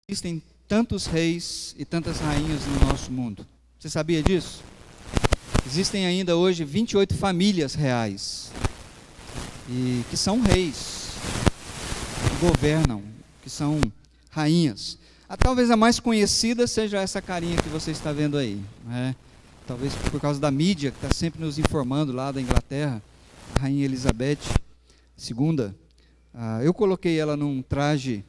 existem tantos reis e tantas rainhas no nosso mundo. Você sabia disso? Existem ainda hoje 28 famílias reais, e que são reis, que governam, que são rainhas. Talvez a mais conhecida seja essa carinha que você está vendo aí, né? Talvez por causa da mídia, que está sempre nos informando lá da Inglaterra, a Rainha Elizabeth II. Eu coloquei ela num traje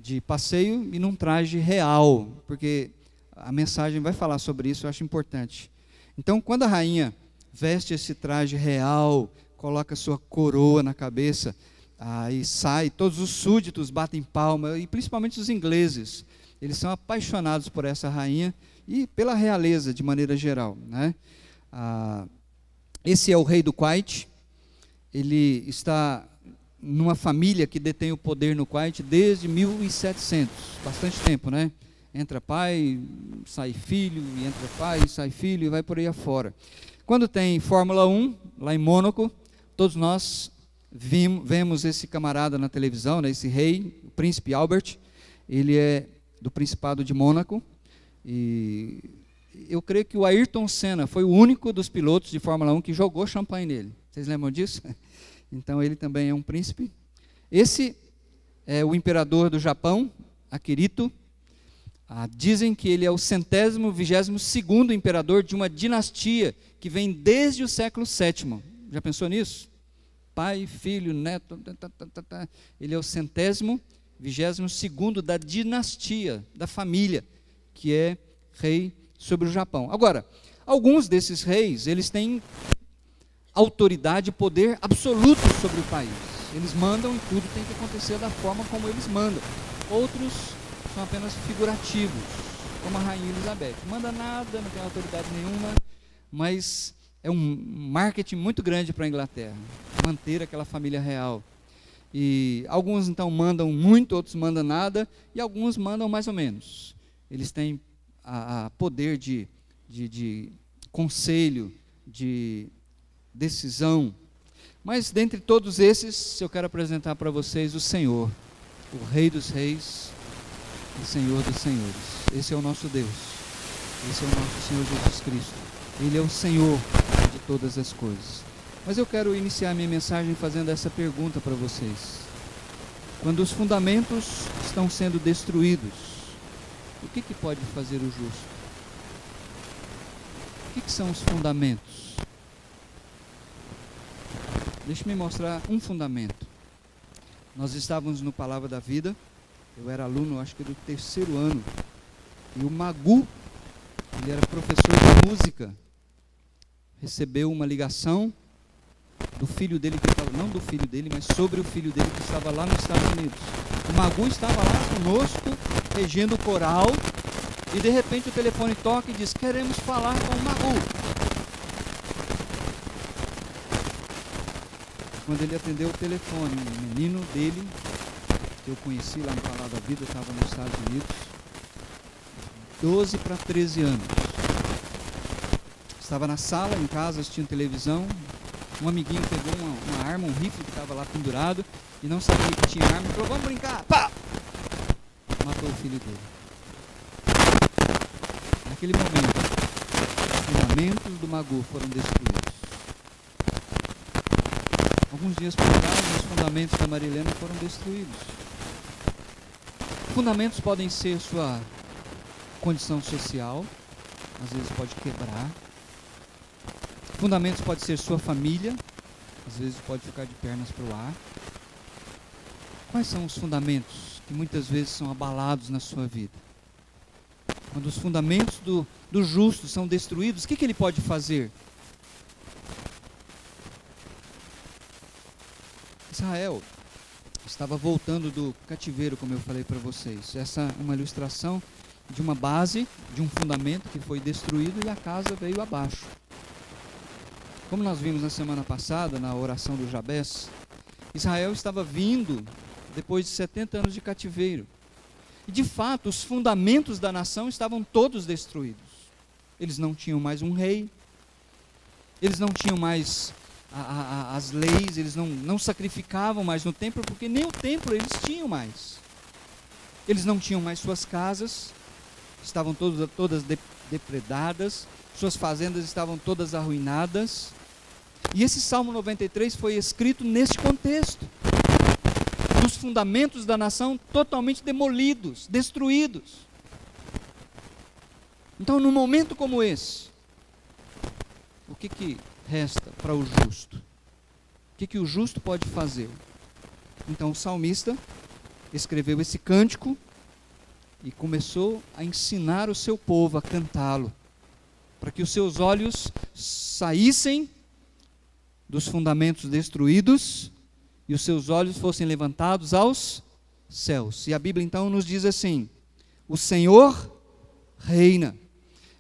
de passeio e num traje real, porque a mensagem vai falar sobre isso, eu acho importante. Então, quando a rainha veste esse traje real, coloca sua coroa na cabeça, e sai, todos os súditos batem palma, e principalmente os ingleses, eles são apaixonados por essa rainha e pela realeza de maneira geral, né? Esse é o rei do Kuwait. Ele está numa família que detém o poder no Kuwait desde 1700, bastante tempo, né? Entra pai, sai filho, e entra pai, sai filho, e vai por aí afora. Quando tem Fórmula 1, lá em Mônaco, todos nós vemos esse camarada na televisão, né, esse rei, o príncipe Albert. Ele é do Principado de Mônaco, e eu creio que o Ayrton Senna foi o único dos pilotos de Fórmula 1 que jogou champanhe nele. Vocês lembram disso? Então ele também é um príncipe. Esse é o imperador do Japão, Akihito. Dizem que ele é o 122º imperador de uma dinastia que vem desde o século VII. Já pensou nisso? Pai, filho, neto, ele é o 122º da dinastia, da família, que é rei sobre o Japão. Agora, alguns desses reis, eles têm autoridade e poder absoluto sobre o país. Eles mandam e tudo tem que acontecer da forma como eles mandam. Outros são apenas figurativos, como a Rainha Elizabeth. Não manda nada, não tem autoridade nenhuma, mas é um marketing muito grande para a Inglaterra, manter aquela família real. E alguns então mandam muito, outros mandam nada, e alguns mandam mais ou menos. Eles têm poder de conselho, de decisão. Mas dentre todos esses, eu quero apresentar para vocês o Senhor, o Rei dos Reis e Senhor dos Senhores. Esse é o nosso Deus, esse é o nosso Senhor Jesus Cristo. Ele é o Senhor de todas as coisas. Mas eu quero iniciar minha mensagem fazendo essa pergunta para vocês. Quando os fundamentos estão sendo destruídos, o que pode fazer o justo? O que são os fundamentos? Deixe-me mostrar um fundamento. Nós estávamos no Palavra da Vida, eu era aluno, acho que do 3º ano, e o Magu, ele era professor de música, recebeu uma ligação do filho dele, que estava, não do filho dele, mas sobre o filho dele que estava lá nos Estados Unidos. O Magu estava lá conosco, regendo o coral, e de repente o telefone toca e diz: queremos falar com o Magu. Quando ele atendeu o telefone, um menino dele, que eu conheci lá no Palavra da Vida, estava nos Estados Unidos, 12 para 13 anos. Estava na sala, em casa, assistindo televisão. Um amiguinho pegou uma arma, um rifle que estava lá pendurado, e não sabia que tinha arma, e falou: vamos brincar! Pá! Matou o filho dele. Naquele momento, os fundamentos do Magu foram destruídos. Alguns dias por trás, os fundamentos da Marilena foram destruídos. Fundamentos podem ser sua condição social, às vezes pode quebrar. Fundamentos pode ser sua família, às vezes pode ficar de pernas para o ar. Quais são os fundamentos que muitas vezes são abalados na sua vida? Quando os fundamentos do justo são destruídos, o que ele pode fazer? Israel estava voltando do cativeiro, como eu falei para vocês. Essa é uma ilustração de uma base, de um fundamento que foi destruído e a casa veio abaixo. Como nós vimos na semana passada, na oração do Jabez, Israel estava vindo depois de 70 anos de cativeiro. E de fato, os fundamentos da nação estavam todos destruídos. Eles não tinham mais um rei, eles não tinham mais as leis, eles não sacrificavam mais no templo, porque nem o templo eles tinham mais. Eles não tinham mais suas casas, estavam todas depredadas, suas fazendas estavam todas arruinadas. E esse Salmo 93 foi escrito neste contexto, dos fundamentos da nação totalmente demolidos, destruídos. Então, num momento como esse, o que resta para o justo? O que o justo pode fazer? Então, o salmista escreveu esse cântico e começou a ensinar o seu povo a cantá-lo, para que os seus olhos saíssem dos fundamentos destruídos e os seus olhos fossem levantados aos céus. E a Bíblia então nos diz assim: o Senhor reina,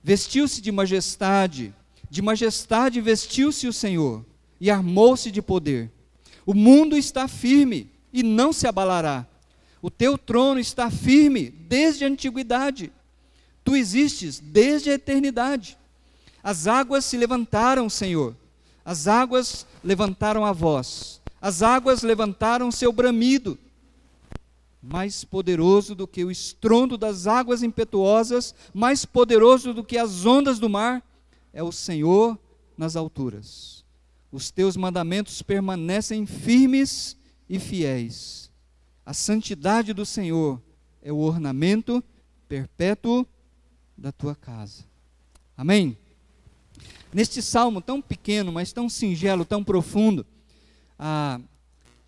vestiu-se de majestade vestiu-se o Senhor, e armou-se de poder. O mundo está firme e não se abalará. O teu trono está firme desde a antiguidade. Tu existes desde a eternidade. As águas se levantaram, Senhor. As águas levantaram a voz. As águas levantaram seu bramido. Mais poderoso do que o estrondo das águas impetuosas, mais poderoso do que as ondas do mar, é o Senhor nas alturas. Os teus mandamentos permanecem firmes e fiéis. A santidade do Senhor é o ornamento perpétuo da tua casa. Amém? Neste salmo tão pequeno, mas tão singelo, tão profundo,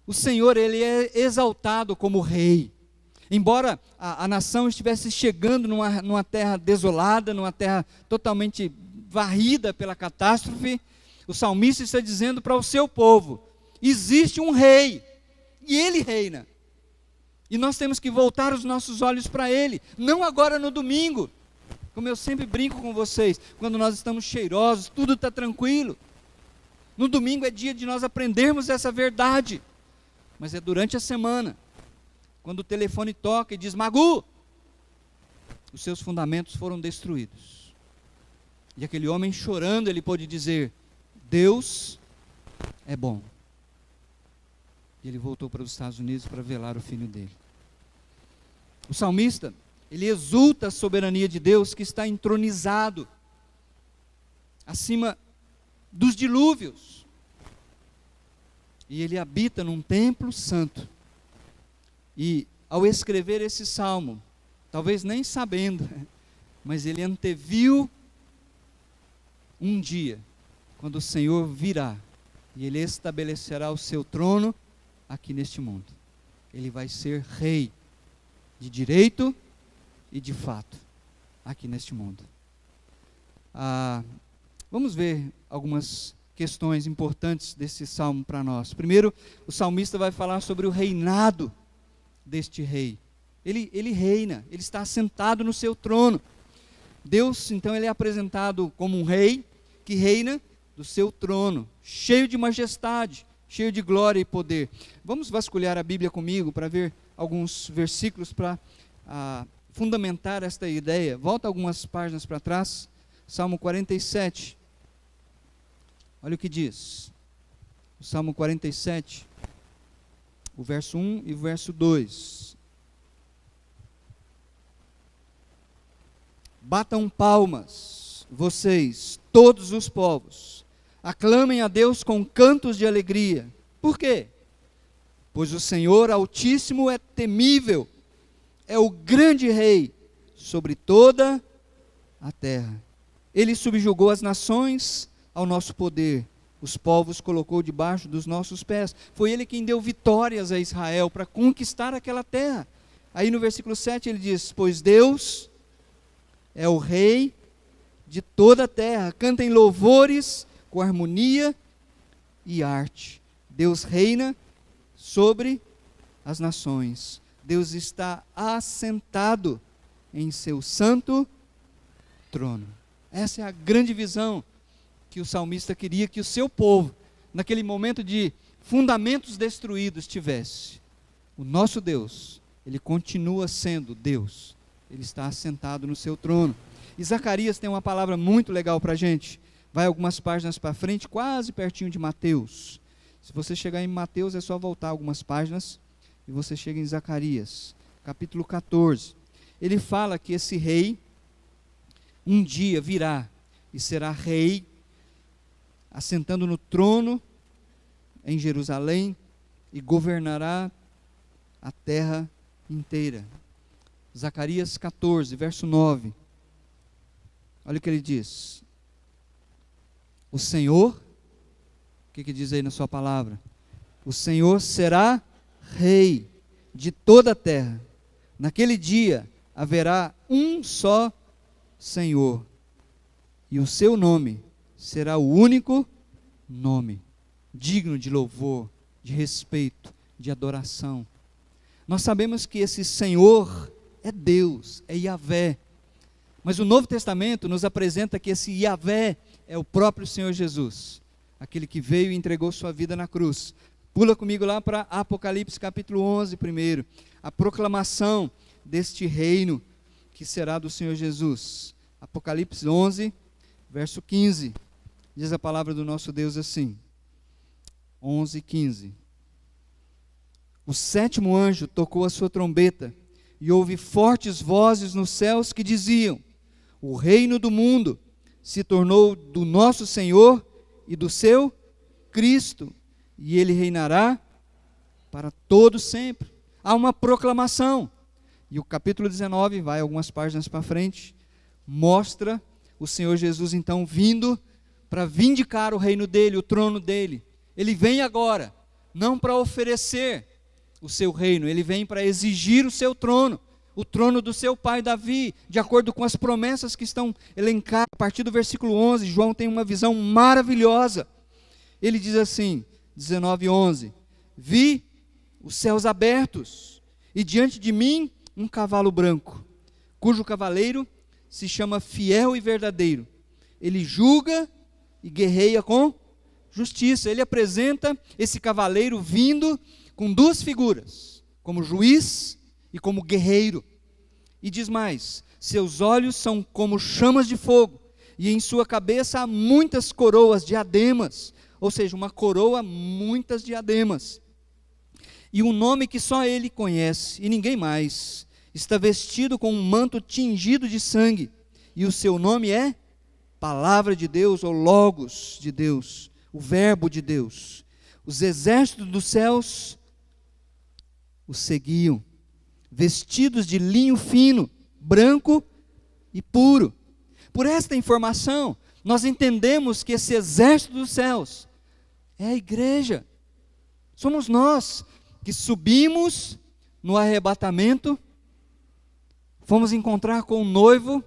o Senhor, ele é exaltado como rei. Embora a nação estivesse chegando numa terra desolada, numa terra totalmente varrida pela catástrofe, o salmista está dizendo para o seu povo: existe um rei, e ele reina. E nós temos que voltar os nossos olhos para ele, não agora no domingo, como eu sempre brinco com vocês, quando nós estamos cheirosos, tudo está tranquilo. No domingo é dia de nós aprendermos essa verdade, mas é durante a semana, quando o telefone toca e diz: Magu, os seus fundamentos foram destruídos. E aquele homem chorando, ele pôde dizer: Deus é bom. E ele voltou para os Estados Unidos para velar o filho dele. O salmista, ele exulta a soberania de Deus que está entronizado acima dos dilúvios. E ele habita num templo santo. E ao escrever esse salmo, talvez nem sabendo, mas ele anteviu um dia, quando o Senhor virá, e ele estabelecerá o seu trono aqui neste mundo. Ele vai ser rei, de direito e de fato, aqui neste mundo. Vamos ver algumas questões importantes desse salmo para nós. Primeiro, o salmista vai falar sobre o reinado deste rei. Ele reina, ele está assentado no seu trono. Deus, então, ele é apresentado como um rei que reina do seu trono, cheio de majestade, cheio de glória e poder. Vamos vasculhar a Bíblia comigo para ver alguns versículos para fundamentar esta ideia. Volta algumas páginas para trás, Salmo 47. Olha o que diz. O Salmo 47, o verso 1 e o verso 2. Batam palmas, vocês, todos os povos, aclamem a Deus com cantos de alegria. Por quê? Pois o Senhor Altíssimo é temível, é o grande rei sobre toda a terra. Ele subjugou as nações ao nosso poder, os povos colocou debaixo dos nossos pés. Foi ele quem deu vitórias a Israel para conquistar aquela terra. Aí no versículo 7 ele diz: pois Deus é o rei de toda a terra, cantem louvores com harmonia e arte. Deus reina sobre as nações. Deus está assentado em seu santo trono. Essa é a grande visão que o salmista queria que o seu povo, naquele momento de fundamentos destruídos, tivesse. O nosso Deus, ele continua sendo Deus. Ele está assentado no seu trono. E Zacarias tem uma palavra muito legal para a gente. Vai algumas páginas para frente, quase pertinho de Mateus. Se você chegar em Mateus, é só voltar algumas páginas e você chega em Zacarias. capítulo 14. Ele fala que esse rei um dia virá e será rei, assentando no trono em Jerusalém, e governará a terra inteira. Zacarias 14, verso 9. Olha o que ele diz. O Senhor, o que diz aí na sua palavra? O Senhor será rei de toda a terra. Naquele dia haverá um só Senhor, e o seu nome será o único nome, digno de louvor, de respeito, de adoração. Nós sabemos que esse Senhor é Deus, é Yahvé, mas o Novo Testamento nos apresenta que esse Yahvé é o próprio Senhor Jesus, aquele que veio e entregou sua vida na cruz. Pula comigo lá para Apocalipse capítulo 11 primeiro, a proclamação deste reino que será do Senhor Jesus. Apocalipse 11, verso 15, diz a palavra do nosso Deus assim, 11, 15. O sétimo anjo tocou a sua trombeta, e houve fortes vozes nos céus que diziam: o reino do mundo se tornou do nosso Senhor e do seu Cristo, e ele reinará para todo sempre. Há uma proclamação, e o capítulo 19, vai algumas páginas para frente, mostra o Senhor Jesus então vindo para vindicar o reino dele, o trono dele. Ele vem agora, não para oferecer o seu reino, ele vem para exigir o seu trono, o trono do seu pai Davi, de acordo com as promessas que estão elencadas. A partir do versículo 11, João tem uma visão maravilhosa. Ele diz assim, 19:11, vi os céus abertos, e diante de mim um cavalo branco, cujo cavaleiro se chama Fiel e Verdadeiro. Ele julga e guerreia com justiça. Ele apresenta esse cavaleiro vindo com duas figuras, como juiz e como guerreiro. E diz mais, seus olhos são como chamas de fogo, e em sua cabeça há muitas coroas, diademas, ou seja, uma coroa, muitas diademas. E um nome que só ele conhece, e ninguém mais, está vestido com um manto tingido de sangue, e o seu nome é Palavra de Deus, ou Logos de Deus, o Verbo de Deus. Os exércitos dos céus o seguiam, vestidos de linho fino, branco e puro. Por esta informação, nós entendemos que esse exército dos céus é a igreja. Somos nós que subimos no arrebatamento, fomos encontrar com o noivo,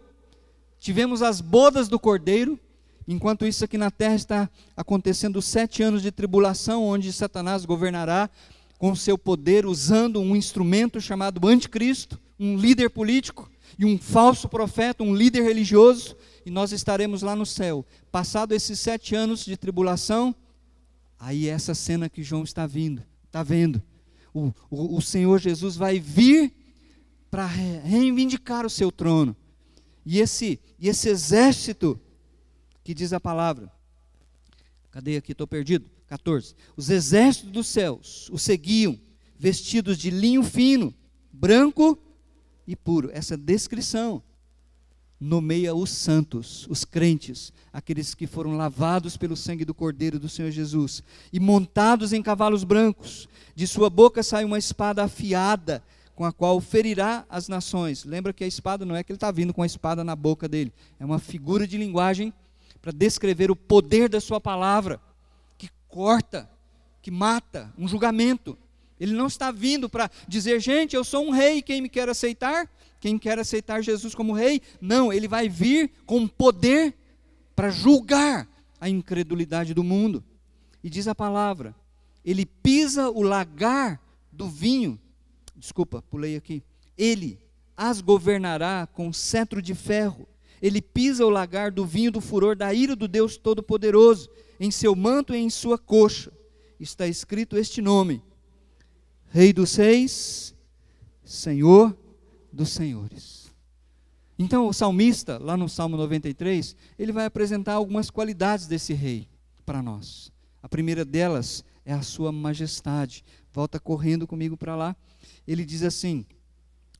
tivemos as bodas do Cordeiro. Enquanto isso aqui na terra está acontecendo 7 anos de tribulação, onde Satanás governará com o seu poder, usando um instrumento chamado anticristo, um líder político e um falso profeta, um líder religioso, e nós estaremos lá no céu. Passado esses 7 anos de tribulação, aí é essa cena que João está vendo. O Senhor Jesus vai vir para reivindicar o seu trono. E esse exército, que diz a palavra, cadê aqui, estou perdido, 14, os exércitos dos céus o seguiam, vestidos de linho fino, branco e puro. Essa descrição nomeia os santos, os crentes, aqueles que foram lavados pelo sangue do Cordeiro do Senhor Jesus, e montados em cavalos brancos. De sua boca sai uma espada afiada, com a qual ferirá as nações. Lembra que a espada não é que ele está vindo com a espada na boca dele, é uma figura de linguagem para descrever o poder da sua palavra, que corta, que mata, um julgamento. Ele não está vindo para dizer, gente, eu sou um rei, quem me quer aceitar? Quem quer aceitar Jesus como rei? Não, ele vai vir com poder para julgar a incredulidade do mundo. E diz a palavra, ele pisa o lagar do vinho, pulei aqui, ele as governará com cetro de ferro. Ele pisa o lagar do vinho do furor da ira do Deus Todo-Poderoso. Em seu manto e em sua coxa está escrito este nome: Rei dos Reis, Senhor dos Senhores. Então o salmista, lá no Salmo 93, ele vai apresentar algumas qualidades desse rei para nós. A primeira delas é a sua majestade. Volta correndo comigo para lá. Ele diz assim,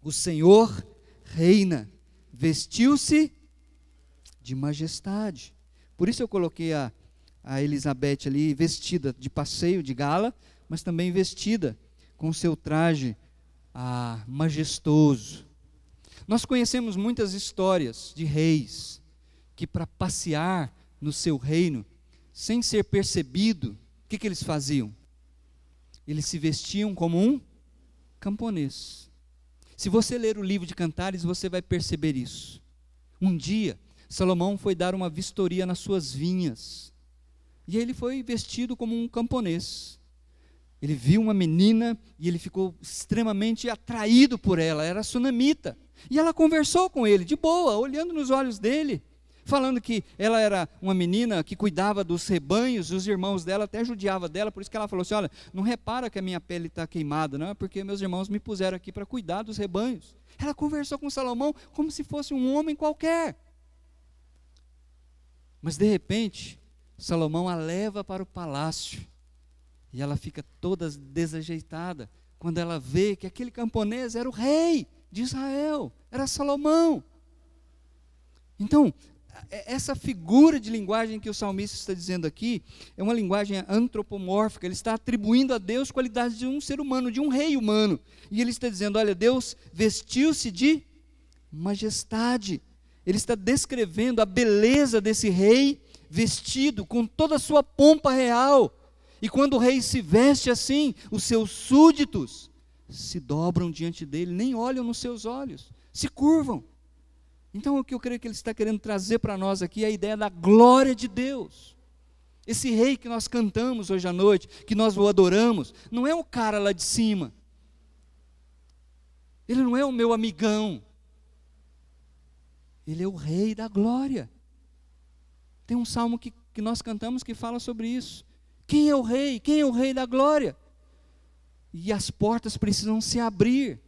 O Senhor reina, vestiu-se de majestade. Por isso eu coloquei a Elizabeth ali vestida de passeio, de gala, mas também vestida com seu traje majestoso. Nós conhecemos muitas histórias de reis que, para passear no seu reino, sem ser percebido, o que eles faziam? Eles se vestiam como um camponês. Se você ler o livro de Cantares, você vai perceber isso. Um dia, Salomão foi dar uma vistoria nas suas vinhas, e ele foi vestido como um camponês. Ele viu uma menina e ele ficou extremamente atraído por ela, era sunamita. E ela conversou com ele, de boa, olhando nos olhos dele, falando que ela era uma menina que cuidava dos rebanhos, os irmãos dela até judiavam dela, por isso que ela falou assim: olha, não repara que a minha pele está queimada, não é porque meus irmãos me puseram aqui para cuidar dos rebanhos. Ela conversou com Salomão como se fosse um homem qualquer. Mas de repente, Salomão a leva para o palácio, e ela fica toda desajeitada, quando ela vê que aquele camponês era o rei de Israel, era Salomão. Então, essa figura de linguagem que o salmista está dizendo aqui, é uma linguagem antropomórfica, ele está atribuindo a Deus qualidades de um ser humano, de um rei humano, e ele está dizendo: olha, Deus vestiu-se de majestade. Ele está descrevendo a beleza desse rei, vestido com toda a sua pompa real, e quando o rei se veste assim, os seus súditos se dobram diante dele, nem olham nos seus olhos, se curvam. Então o que eu creio que ele está querendo trazer para nós aqui é a ideia da glória de Deus. Esse rei que nós cantamos hoje à noite, que nós o adoramos, não é um cara lá de cima, ele não é o meu amigão, ele é o rei da glória. Tem um salmo que nós cantamos que fala sobre isso. Quem é o rei? Quem é o rei da glória? E as portas precisam se abrir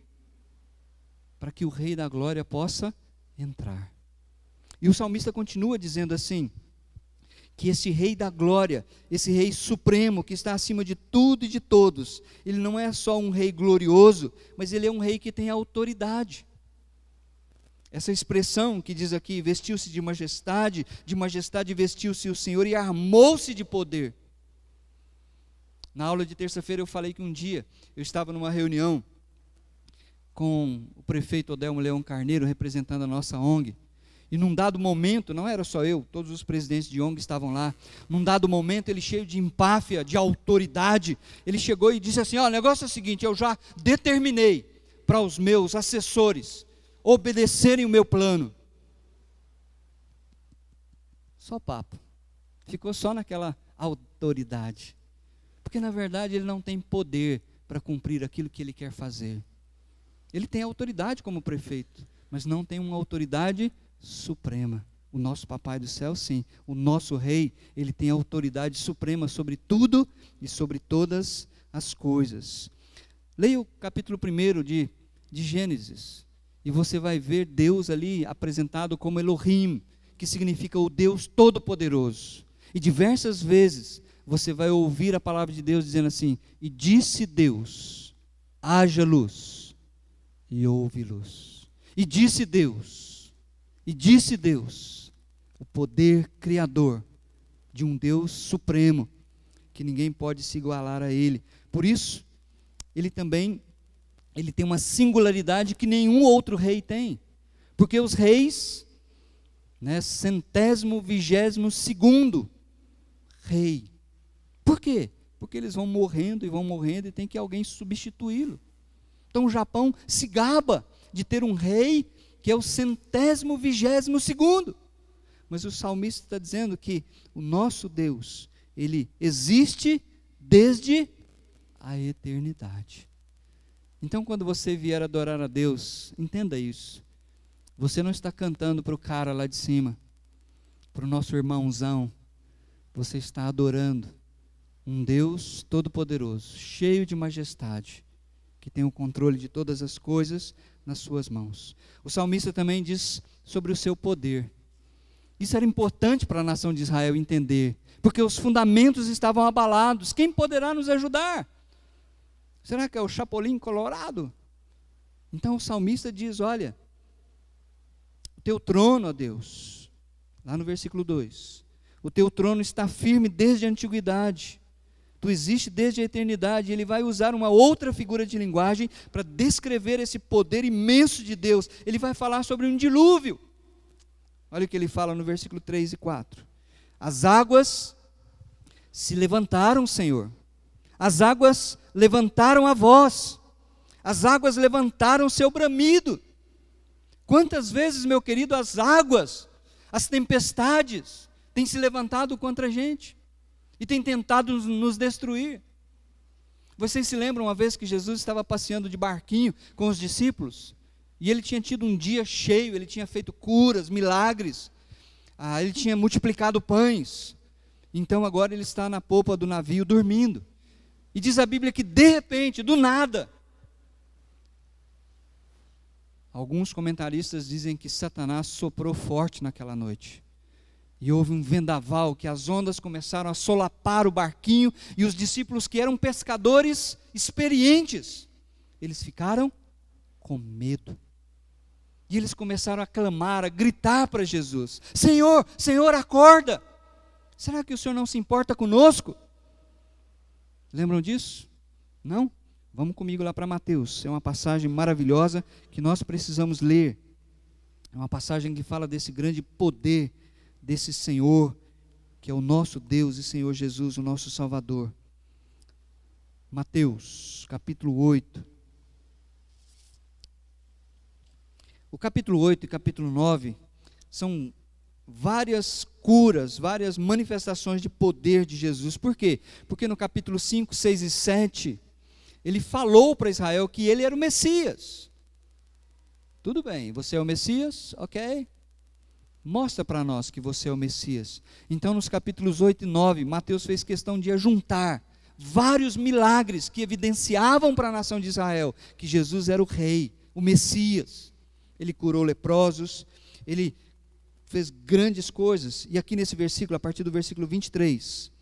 para que o rei da glória possa entrar. E o salmista continua dizendo assim, que esse rei da glória, esse rei supremo que está acima de tudo e de todos, ele não é só um rei glorioso, mas ele é um rei que tem autoridade. Essa expressão que diz aqui, vestiu-se de majestade vestiu-se o Senhor e armou-se de poder. Na aula de terça-feira eu falei que um dia eu estava numa reunião com o prefeito Odelmo Leão Carneiro, representando a nossa ONG, e num dado momento, não era só eu, todos os presidentes de ONG estavam lá, num dado momento ele, cheio de empáfia, de autoridade, ele chegou e disse assim: ó, o negócio é o seguinte, eu já determinei para os meus assessores obedecerem o meu plano. Só papo, ficou só naquela autoridade, porque na verdade ele não tem poder para cumprir aquilo que ele quer fazer. Ele tem autoridade como prefeito, mas não tem uma autoridade suprema. O nosso papai do céu, sim, o nosso rei, ele tem autoridade suprema sobre tudo e sobre todas as coisas. Leia o capítulo 1 de Gênesis, e você vai ver Deus ali apresentado como Elohim, que significa o Deus Todo-Poderoso. E diversas vezes você vai ouvir a palavra de Deus dizendo assim: e disse Deus, haja luz, e houve luz. E disse Deus, o poder criador de um Deus supremo, que ninguém pode se igualar a Ele. Por isso, Ele tem uma singularidade que nenhum outro rei tem, porque os reis, centésimo, 22º rei, por quê? Porque eles vão morrendo e tem que alguém substituí-lo. Então o Japão se gaba de ter um rei que é o 122º. Mas o salmista está dizendo que o nosso Deus, ele existe desde a eternidade. Então quando você vier adorar a Deus, entenda isso. Você não está cantando para o cara lá de cima, para o nosso irmãozão. Você está adorando um Deus todo-poderoso, cheio de majestade, que tem o controle de todas as coisas nas suas mãos. O salmista também diz sobre o seu poder. Isso era importante para a nação de Israel entender, porque os fundamentos estavam abalados. Quem poderá nos ajudar? Será que é o Chapolin Colorado? Então o salmista diz, olha, o teu trono, ó Deus, lá no versículo 2, o teu trono está firme desde a antiguidade, tu existe desde a eternidade. Ele vai usar uma outra figura de linguagem para descrever esse poder imenso de Deus. Ele vai falar sobre um dilúvio. Olha o que ele fala no versículo 3 e 4. As águas se levantaram, Senhor. As águas levantaram a voz. As águas levantaram seu bramido. Quantas vezes, meu querido, as águas, as tempestades, têm se levantado contra a gente e têm tentado nos destruir. Vocês se lembram uma vez que Jesus estava passeando de barquinho com os discípulos? E ele tinha tido um dia cheio, ele tinha feito curas, milagres, ele tinha multiplicado pães. Então agora ele está na popa do navio dormindo. E diz a Bíblia que de repente, do nada, alguns comentaristas dizem que Satanás soprou forte naquela noite. E houve um vendaval, que as ondas começaram a solapar o barquinho, e os discípulos, que eram pescadores experientes, eles ficaram com medo. E eles começaram a clamar, a gritar para Jesus: Senhor, Senhor, acorda! Será que o Senhor não se importa conosco? Lembram disso? Não? Vamos comigo lá para Mateus. É uma passagem maravilhosa que nós precisamos ler. É uma passagem que fala desse grande poder, desse Senhor, que é o nosso Deus e Senhor Jesus, o nosso Salvador. Mateus, capítulo 8. O capítulo 8 e capítulo 9 são várias curas, várias manifestações de poder de Jesus. Por quê? Porque no capítulo 5, 6 e 7, ele falou para Israel que ele era o Messias. Tudo bem, você é o Messias? Ok. Mostra para nós que você é o Messias. Então, nos capítulos 8 e 9, Mateus fez questão de ajuntar vários milagres que evidenciavam para a nação de Israel que Jesus era o Rei, o Messias. Ele curou leprosos, ele fez grandes coisas. E aqui nesse versículo, a partir do versículo 23,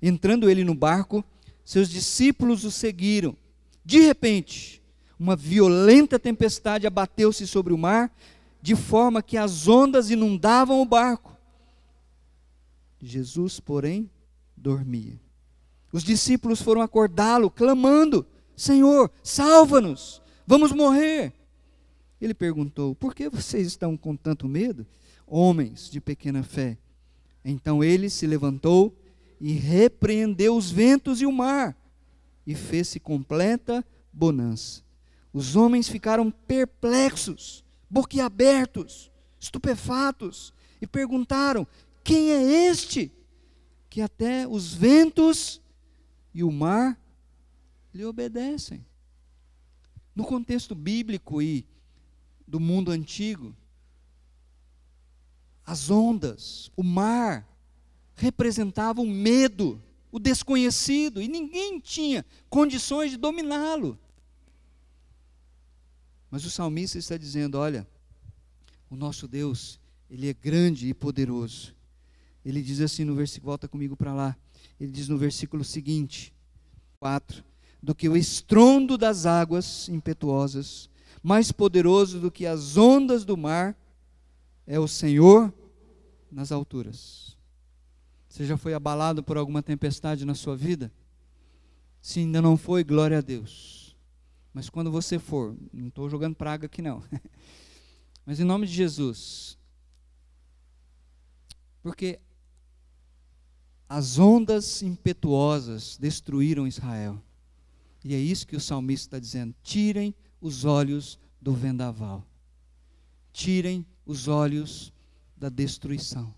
entrando ele no barco, seus discípulos o seguiram. De repente, uma violenta tempestade abateu-se sobre o mar, de forma que as ondas inundavam o barco. Jesus, porém, dormia. Os discípulos foram acordá-lo, clamando: Senhor, salva-nos, vamos morrer. Ele perguntou: por que vocês estão com tanto medo, homens de pequena fé? Então ele se levantou e repreendeu os ventos e o mar, e fez-se completa bonança. Os homens ficaram perplexos, boquiabertos, estupefatos, e perguntaram: quem é este, que até os ventos e o mar lhe obedecem? No contexto bíblico e do mundo antigo, as ondas, o mar, representavam o medo, o desconhecido, e ninguém tinha condições de dominá-lo. Mas o salmista está dizendo: olha, o nosso Deus, Ele é grande e poderoso. Ele diz assim no versículo, volta comigo para lá, ele diz no versículo seguinte, 4, do que o estrondo das águas impetuosas, mais poderoso do que as ondas do mar, é o Senhor nas alturas. Você já foi abalado por alguma tempestade na sua vida? Se ainda não foi, glória a Deus. Mas quando você for, não estou jogando praga aqui não, mas em nome de Jesus, porque as ondas impetuosas destruíram Israel, e é isso que o salmista está dizendo: tirem os olhos do vendaval, tirem os olhos da destruição,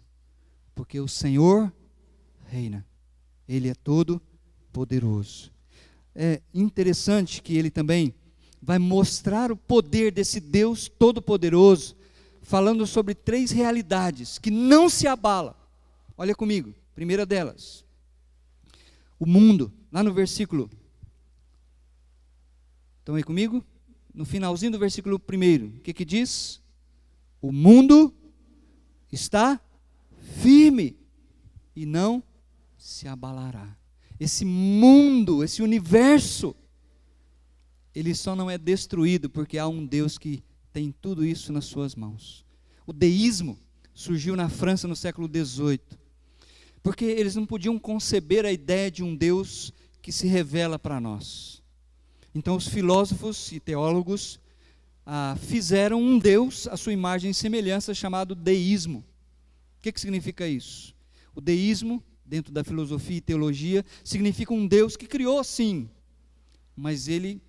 porque o Senhor reina, Ele é todo poderoso. É interessante que ele também vai mostrar o poder desse Deus todo-poderoso, falando sobre 3 realidades que não se abalam. Olha comigo, primeira delas, o mundo, lá no versículo, estão aí comigo? No finalzinho do versículo 1, o que diz? O mundo está firme e não se abalará. Esse mundo, esse universo, ele só não é destruído porque há um Deus que tem tudo isso nas suas mãos. O deísmo surgiu na França no século XVIII, porque eles não podiam conceber a ideia de um Deus que se revela para nós. Então os filósofos e teólogos fizeram um Deus à sua imagem e semelhança, chamado deísmo. O que significa isso? O deísmo, dentro da filosofia e teologia, significa um Deus que criou, sim, mas ele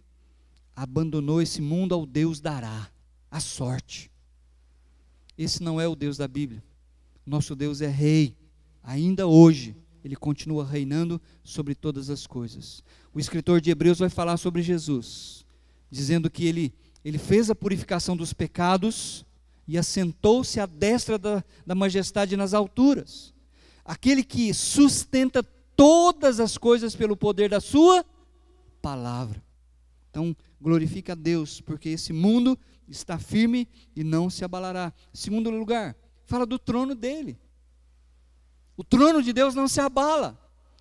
abandonou esse mundo ao Deus dará, a sorte. Esse não é o Deus da Bíblia. Nosso Deus é rei, ainda hoje, ele continua reinando sobre todas as coisas. O escritor de Hebreus vai falar sobre Jesus, dizendo que ele fez a purificação dos pecados e assentou-se à destra da majestade nas alturas. Aquele que sustenta todas as coisas pelo poder da sua palavra. Então, glorifica a Deus, porque esse mundo está firme e não se abalará. Segundo lugar, fala do trono dele. O trono de Deus não se abala.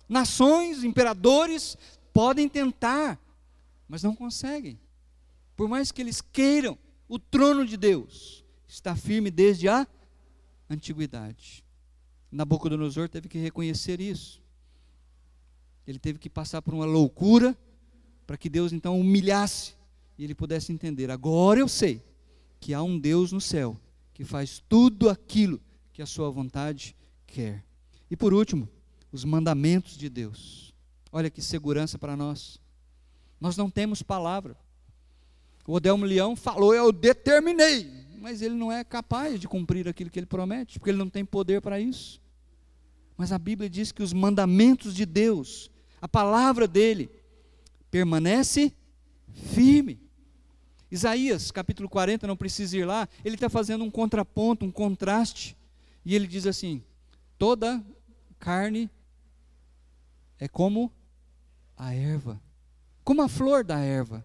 Nações, imperadores podem tentar, mas não conseguem. Por mais que eles queiram, o trono de Deus está firme desde a antiguidade. Nabucodonosor teve que reconhecer isso. Ele teve que passar por uma loucura para que Deus então humilhasse e ele pudesse entender. Agora eu sei que há um Deus no céu que faz tudo aquilo que a sua vontade quer. E por último, os mandamentos de Deus. Olha que segurança para nós. Nós não temos palavra. O Odelmo Leão falou, eu determinei, mas ele não é capaz de cumprir aquilo que ele promete, porque ele não tem poder para isso. Mas a Bíblia diz que os mandamentos de Deus, a palavra dele, permanece firme. Isaías, capítulo 40, não precisa ir lá, ele está fazendo um contraponto, um contraste, e ele diz assim, toda carne é como a erva, como a flor da erva.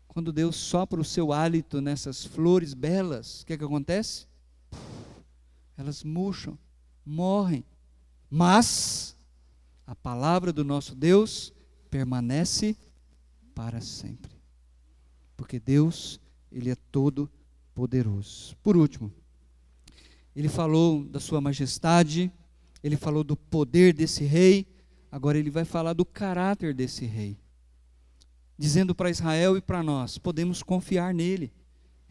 Quando Deus sopra o seu hálito nessas flores belas, o que acontece? Elas murcham, morrem, mas a palavra do nosso Deus permanece para sempre, porque Deus, ele é todo poderoso. Por último, ele falou da sua majestade, ele falou do poder desse rei, agora ele vai falar do caráter desse rei, dizendo para Israel e para nós, podemos confiar nele,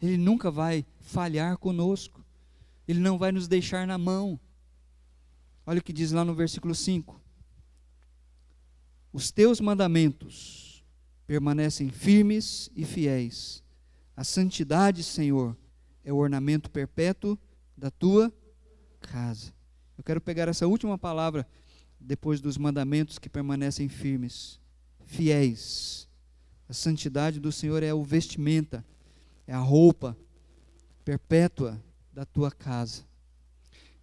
ele nunca vai falhar conosco, ele não vai nos deixar na mão. Olha o que diz lá no versículo 5, os teus mandamentos permanecem firmes e fiéis, a santidade, Senhor, é o ornamento perpétuo da tua casa. Eu quero pegar essa última palavra, depois dos mandamentos que permanecem firmes, fiéis. A santidade do Senhor é o vestimenta, é a roupa perpétua da tua casa.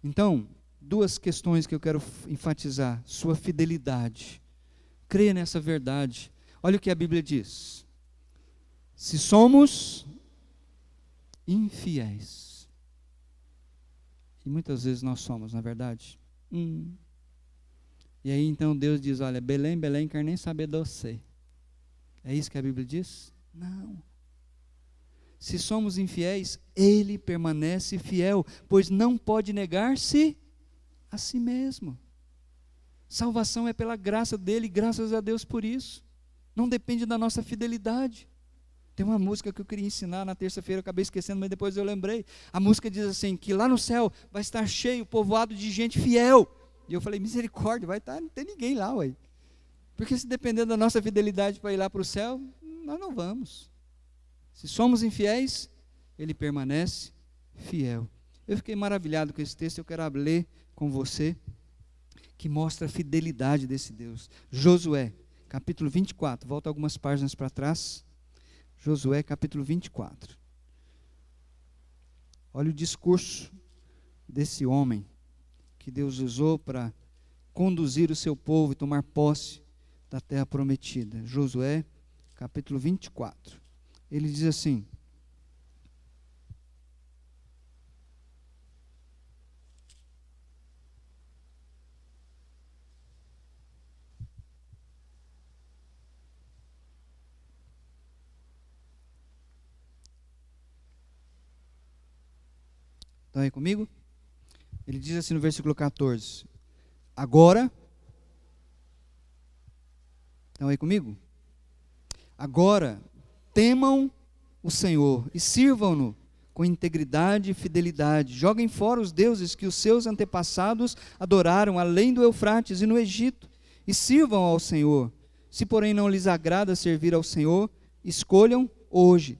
Então, duas questões que eu quero enfatizar. Sua fidelidade. Creia nessa verdade. Olha o que a Bíblia diz. Se somos infiéis, e muitas vezes nós somos, na verdade. E aí então Deus diz, olha, Belém, Belém, quer nem saber de você. É isso que a Bíblia diz? Não. Se somos infiéis, Ele permanece fiel, pois não pode negar-se a si mesmo. Salvação é pela graça dEle, graças a Deus por isso. Não depende da nossa fidelidade. Tem uma música que eu queria ensinar na terça-feira, eu acabei esquecendo, mas depois eu lembrei. A música diz assim, que lá no céu vai estar cheio, povoado de gente fiel. E eu falei, misericórdia, vai estar, não tem ninguém lá, ué. Porque se depender da nossa fidelidade para ir lá para o céu, nós não vamos. Se somos infiéis, Ele permanece fiel. Eu fiquei maravilhado com esse texto, eu quero ler com você, que mostra a fidelidade desse Deus. Josué, capítulo 24, volta algumas páginas para trás. Josué, capítulo 24. Olha o discurso desse homem, que Deus usou para conduzir o seu povo e tomar posse da terra prometida. Josué, capítulo 24. Ele diz assim, Estão aí comigo? Ele diz assim no versículo 14: agora, estão aí comigo? Agora, temam o Senhor e sirvam-no com integridade e fidelidade. Joguem fora os deuses que os seus antepassados adoraram além do Eufrates e no Egito, e sirvam ao Senhor. Se, porém, não lhes agrada servir ao Senhor, escolham hoje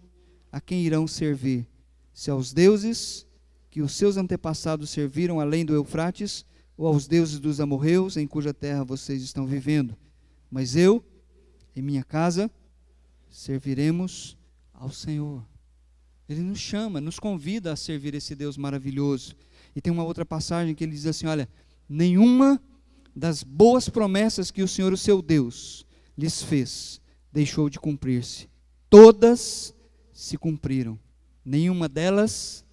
a quem irão servir, se aos deuses que os seus antepassados serviram além do Eufrates, ou aos deuses dos amorreus, em cuja terra vocês estão vivendo. Mas eu, em minha casa, serviremos ao Senhor. Ele nos chama, nos convida a servir esse Deus maravilhoso. E tem uma outra passagem que ele diz assim, olha, nenhuma das boas promessas que o Senhor, o seu Deus, lhes fez, deixou de cumprir-se. Todas se cumpriram. Nenhuma delas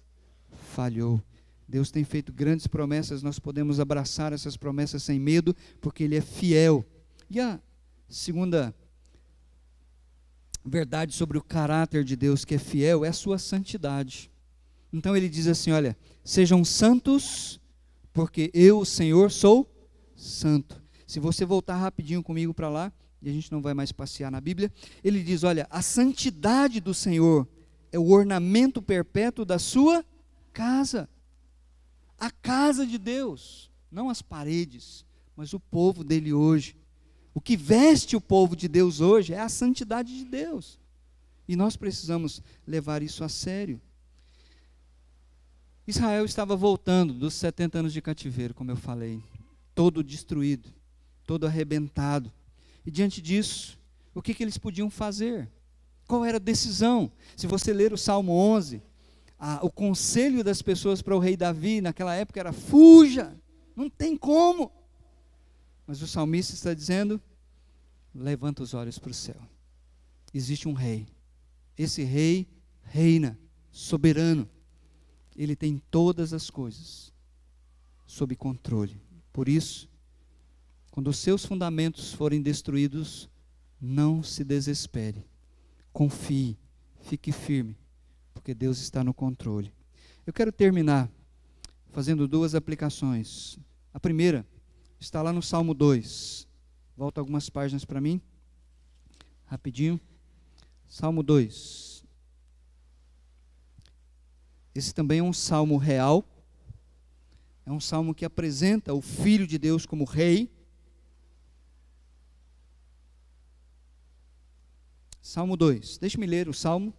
falhou. Deus tem feito grandes promessas, nós podemos abraçar essas promessas sem medo, porque Ele é fiel. E a segunda verdade sobre o caráter de Deus que é fiel é a sua santidade. Então ele diz assim, olha, sejam santos, porque eu, o Senhor, sou santo. Se você voltar rapidinho comigo para lá, e a gente não vai mais passear na Bíblia, ele diz, olha, a santidade do Senhor é o ornamento perpétuo da sua casa. A casa de Deus, não as paredes, mas o povo dele hoje. O que veste o povo de Deus hoje é a santidade de Deus. E nós precisamos levar isso a sério. Israel estava voltando dos 70 anos de cativeiro, como eu falei, todo destruído, todo arrebentado. E diante disso, o que eles podiam fazer? Qual era a decisão? Se você ler o Salmo 11, o conselho das pessoas para o rei Davi naquela época era: fuja, não tem como. Mas o salmista está dizendo: levanta os olhos para o céu. Existe um rei. Esse rei reina, soberano. Ele tem todas as coisas sob controle. Por isso, quando os seus fundamentos forem destruídos, não se desespere. Confie, fique firme, porque Deus está no controle. Eu quero terminar fazendo duas aplicações. A primeira está lá no Salmo 2. Volta algumas páginas para mim, rapidinho. Salmo 2. Esse também é um salmo real. É um salmo que apresenta o Filho de Deus como rei. Salmo 2. Deixe-me ler o salmo.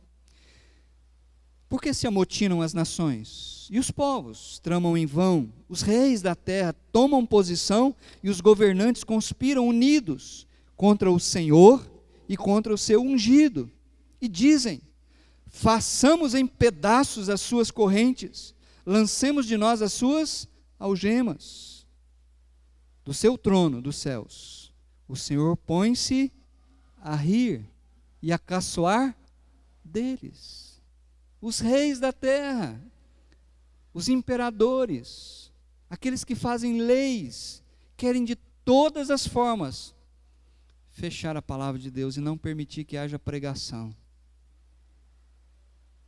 Por que se amotinam as nações? E os povos tramam em vão? Os reis da terra tomam posição e os governantes conspiram unidos contra o Senhor e contra o seu ungido. E dizem: façamos em pedaços as suas correntes, lancemos de nós as suas algemas. Do seu trono dos céus, o Senhor põe-se a rir e a caçoar deles. Os reis da terra, os imperadores, aqueles que fazem leis, querem de todas as formas fechar a palavra de Deus e não permitir que haja pregação.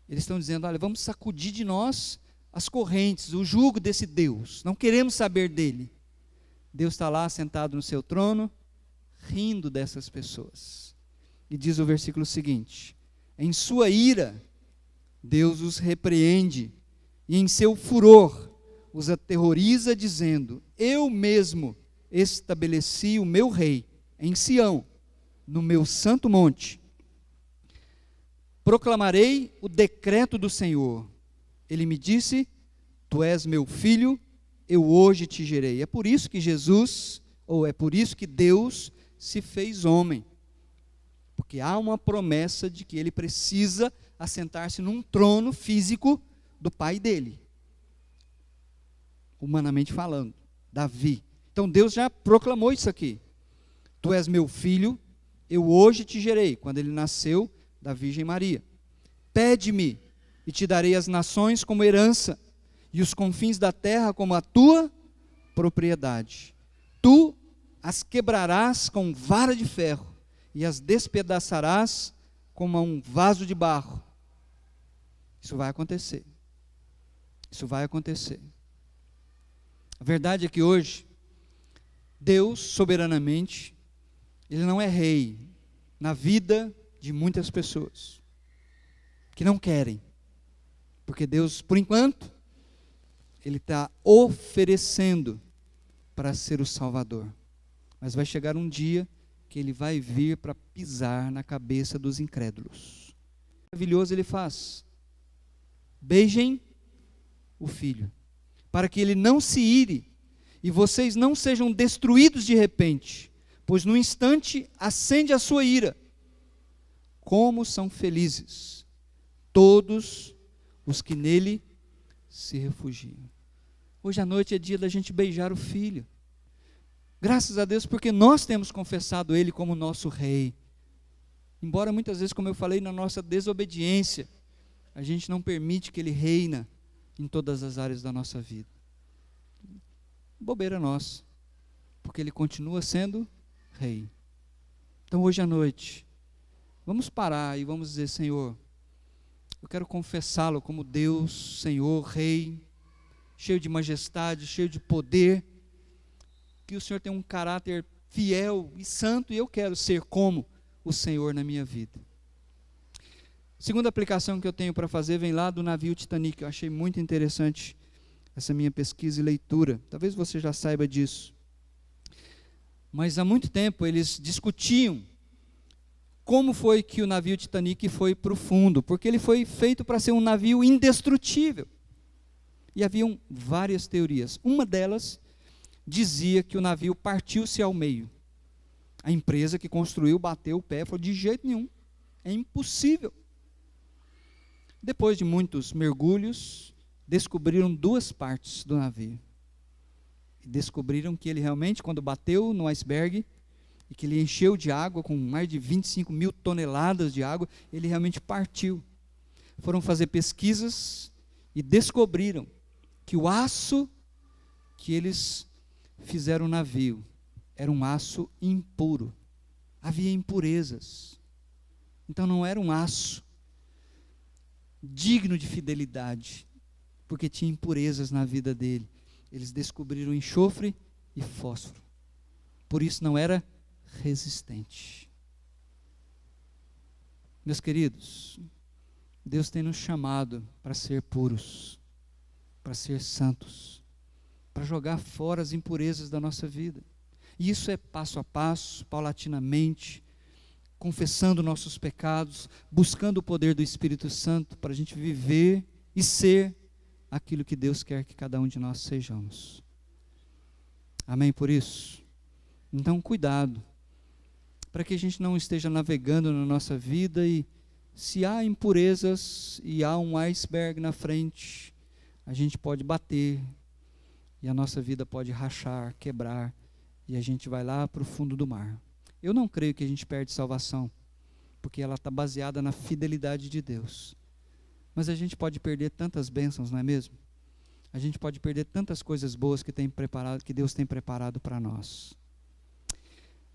Eles estão dizendo: olha, vamos sacudir de nós as correntes, o jugo desse Deus, não queremos saber dele. Deus está lá sentado no seu trono, rindo dessas pessoas. E diz o versículo seguinte: em sua ira, Deus os repreende, e em seu furor os aterroriza, dizendo: eu mesmo estabeleci o meu rei em Sião, no meu santo monte. Proclamarei o decreto do Senhor. Ele me disse: tu és meu filho, eu hoje te gerei. É por isso que Jesus, ou é por isso que Deus se fez homem. Porque há uma promessa de que ele precisa assentar-se num trono físico do pai dele, humanamente falando, Davi. Então Deus já proclamou isso aqui: tu és meu filho, eu hoje te gerei, quando ele nasceu da Virgem Maria. Pede-me e te darei as nações como herança, e os confins da terra como a tua propriedade. Tu as quebrarás com vara de ferro, e as despedaçarás como um vaso de barro. Isso vai acontecer. Isso vai acontecer. A verdade é que hoje, Deus, soberanamente, Ele não é rei na vida de muitas pessoas que não querem. Porque Deus, por enquanto, Ele está oferecendo para ser o Salvador. Mas vai chegar um dia que Ele vai vir para pisar na cabeça dos incrédulos. Maravilhoso Ele faz. Beijem o Filho, para que Ele não se ire e vocês não sejam destruídos de repente, pois no instante acende a sua ira. Como são felizes todos os que nele se refugiam. Hoje à noite é dia da gente beijar o Filho. Graças a Deus, porque nós temos confessado Ele como nosso Rei. Embora muitas vezes, como eu falei, na nossa desobediência, a gente não permite que Ele reina em todas as áreas da nossa vida. Bobeira nossa, porque Ele continua sendo Rei. Então hoje à noite, vamos parar e vamos dizer: Senhor, eu quero confessá-lo como Deus, Senhor, Rei, cheio de majestade, cheio de poder, que o Senhor tem um caráter fiel e santo, e eu quero ser como o Senhor na minha vida. Segunda aplicação que eu tenho para fazer vem lá do navio Titanic. Eu achei muito interessante essa minha pesquisa e leitura. Talvez você já saiba disso. Mas há muito tempo eles discutiam como foi que o navio Titanic foi para o fundo, porque ele foi feito para ser um navio indestrutível. E haviam várias teorias. Uma delas dizia que o navio partiu-se ao meio. A empresa que construiu bateu o pé e falou: de jeito nenhum, é impossível. Depois de muitos mergulhos, descobriram duas partes do navio. E descobriram que ele realmente, quando bateu no iceberg, e que ele encheu de água, com mais de 25 mil toneladas de água, ele realmente partiu. Foram fazer pesquisas e descobriram que o aço que eles fizeram o navio era um aço impuro. Havia impurezas. Então não era um aço digno de fidelidade, porque tinha impurezas na vida dele. Eles descobriram enxofre e fósforo. Por isso não era resistente. Meus queridos, Deus tem nos chamado para ser puros, para ser santos, para jogar fora as impurezas da nossa vida. E isso é passo a passo, paulatinamente, confessando nossos pecados, buscando o poder do Espírito Santo para a gente viver e ser aquilo que Deus quer que cada um de nós sejamos. Amém por isso? Então, cuidado, para que a gente não esteja navegando na nossa vida e, se há impurezas e há um iceberg na frente, a gente pode bater e a nossa vida pode rachar, quebrar, e a gente vai lá para o fundo do mar. Eu não creio que a gente perde salvação, porque ela está baseada na fidelidade de Deus. Mas a gente pode perder tantas bênçãos, não é mesmo? A gente pode perder tantas coisas boas que Deus tem preparado para nós.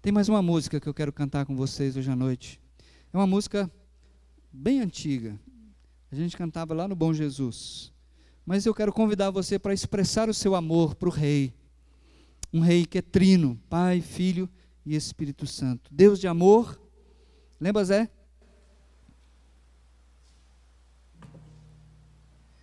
Tem mais uma música que eu quero cantar com vocês hoje à noite. É uma música bem antiga. A gente cantava lá no Bom Jesus. Mas eu quero convidar você para expressar o seu amor para o Rei. Um Rei que é trino, Pai, Filho e Espírito Santo. Deus de amor. Lembra, Zé?